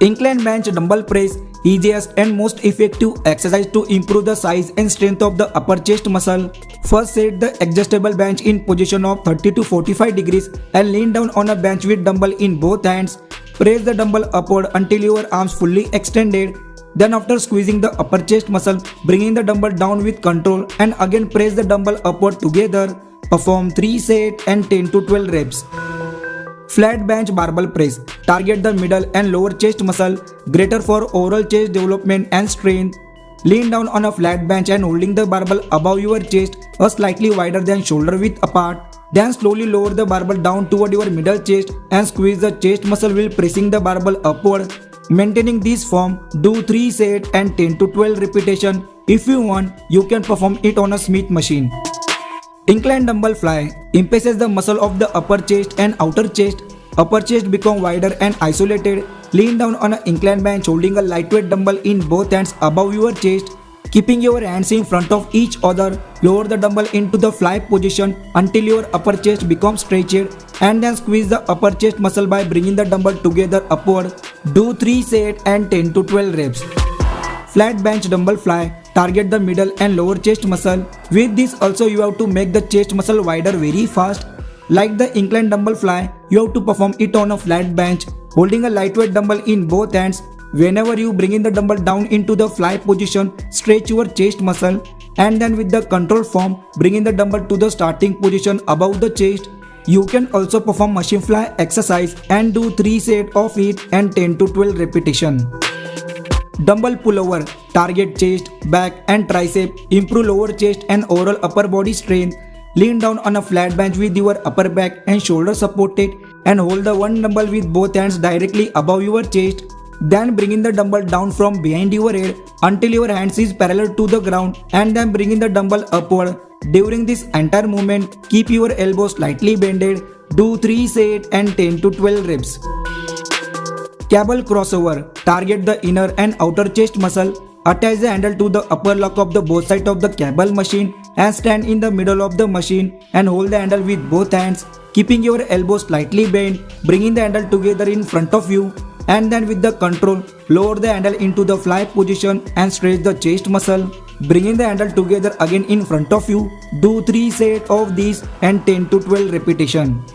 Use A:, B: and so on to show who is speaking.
A: Incline bench dumbbell press, easiest and most effective exercise to improve the size and strength of the upper chest muscle. First, set the adjustable bench in position of 30 to 45 degrees and lean down on a bench with dumbbell in both hands. Press the dumbbell upward until your arms fully extended. Then after squeezing the upper chest muscle, bringing the dumbbell down with control and again press the dumbbell upward together. Perform 3 sets and 10 to 12 reps. Flat bench barbell press. Target the middle and lower chest muscle, greater for overall chest development and strength. Lean down on a flat bench and holding the barbell above your chest, or slightly wider than shoulder width apart. Then slowly lower the barbell down toward your middle chest and squeeze the chest muscle while pressing the barbell upward. Maintaining this form, do 3 sets and 10 to 12 repetitions. If you want, you can perform it on a Smith machine. Incline dumbbell fly emphasizes the muscle of the upper chest and outer chest. Upper chest become wider and isolated. Lean down on an incline bench holding a lightweight dumbbell in both hands above your chest. Keeping your hands in front of each other, lower the dumbbell into the fly position until your upper chest becomes stretched and then squeeze the upper chest muscle by bringing the dumbbell together upward. Do 3 sets and 10 to 12 reps. Flat bench dumbbell fly. Target the middle and lower chest muscle. With this also you have to make the chest muscle wider very fast. Like the incline dumbbell fly, you have to perform it on a flat bench, holding a lightweight dumbbell in both hands. Whenever you bring in the dumbbell down into the fly position, stretch your chest muscle and then with the control form, bring in the dumbbell to the starting position above the chest. You can also perform machine fly exercise and do 3 sets of it and 10 to 12 repetitions. Dumbbell pullover. Target chest, back and tricep. Improve lower chest and overall upper body strength. Lean down on a flat bench with your upper back and shoulder supported and hold the one dumbbell with both hands directly above your chest. Then bring in the dumbbell down from behind your head until your hands is parallel to the ground and then bring in the dumbbell upward. During this entire movement, keep your elbows slightly bended. Do 3 sets and 10 to 12 reps. Cable crossover. Target the inner and outer chest muscle. Attach the handle to the upper lock of the both sides of the cable machine and stand in the middle of the machine and hold the handle with both hands, keeping your elbows slightly bent, bringing the handle together in front of you and then with the control, lower the handle into the fly position and stretch the chest muscle, bringing the handle together again in front of you. Do 3 sets of these and 10 to 12 repetitions.